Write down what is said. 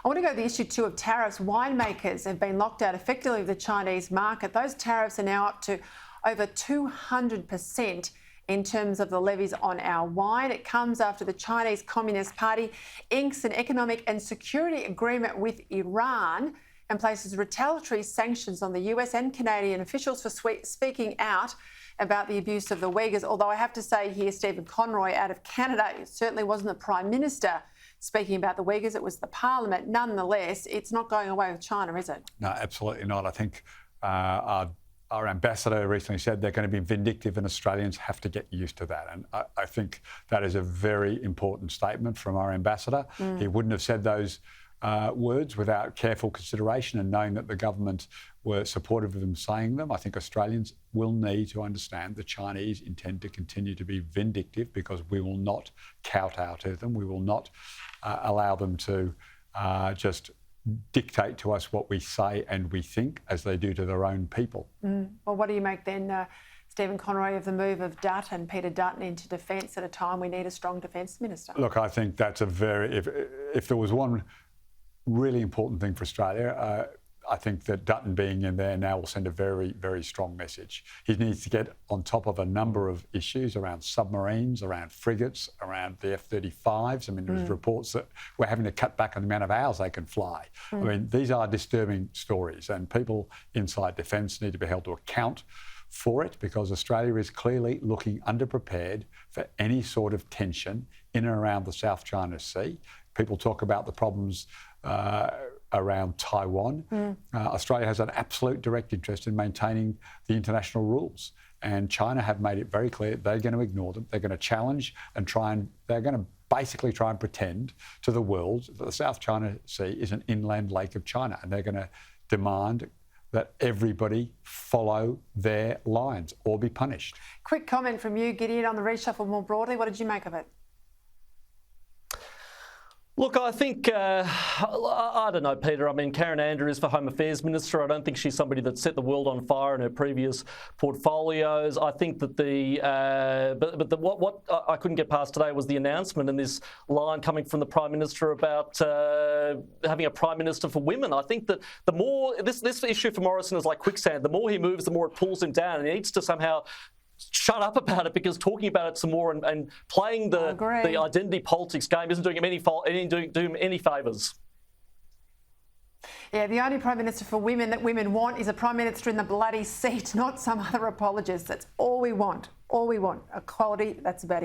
I want to go to the issue too of tariffs. Winemakers have been locked out effectively of the Chinese market. Those tariffs are now up to over 200% in terms of the levies on our wine. It comes after the Chinese Communist Party inks an economic and security agreement with Iran and places retaliatory sanctions on the US and Canadian officials for speaking out about the abuse of the Uyghurs. Although I have to say here, Stephen Conroy out of Canada, it certainly wasn't the Prime Minister speaking about the Uyghurs, it was the Parliament. Nonetheless, it's not going away with China, is it? No, absolutely not. I think our ambassador recently said they're going to be vindictive and Australians have to get used to that. And I think that is a very important statement from our ambassador. He wouldn't have said those words without careful consideration and knowing that the government were supportive of him saying them. I think Australians will need to understand the Chinese intend to continue to be vindictive because we will not kowtow to them. We will not allow them to just dictate to us what we say and we think as they do to their own people. Well, what do you make then, Stephen Conroy, of the move of Dutton, Peter Dutton, into defence at a time we need a strong defence minister? Look, I think that's a very... If there was one really important thing for Australia, I think that Dutton being in there now will send a very, very strong message. He needs to get on top of a number of issues around submarines, around frigates, around the F-35s. I mean, there's reports that we're having to cut back on the amount of hours they can fly. I mean, these are disturbing stories and people inside defence need to be held to account for it because Australia is clearly looking underprepared for any sort of tension in and around the South China Sea. People talk about the problems around Taiwan. Australia has an absolute direct interest in maintaining the international rules. And China have made it very clear they're going to ignore them. They're going to challenge and they're going to basically try and pretend to the world that the South China Sea is an inland lake of China. And they're going to demand that everybody follow their lines or be punished. Quick comment from you, Gideon, on the reshuffle more broadly. What did you make of it? Look, I think, I don't know, Peter. I mean, Karen Andrews for Home Affairs Minister. I don't think she's somebody that set the world on fire in her previous portfolios. I think that what I couldn't get past today was the announcement and this line coming from the Prime Minister about having a Prime Minister for women. I think that the more, this issue for Morrison is like quicksand. The more he moves, the more it pulls him down. And he needs to somehow shut up about it because talking about it some more and playing the identity politics game isn't doing him any favours. Yeah, the only Prime Minister for women that women want is a Prime Minister in the bloody seat, not some other apologist. That's all we want. All we want. Equality, that's about it.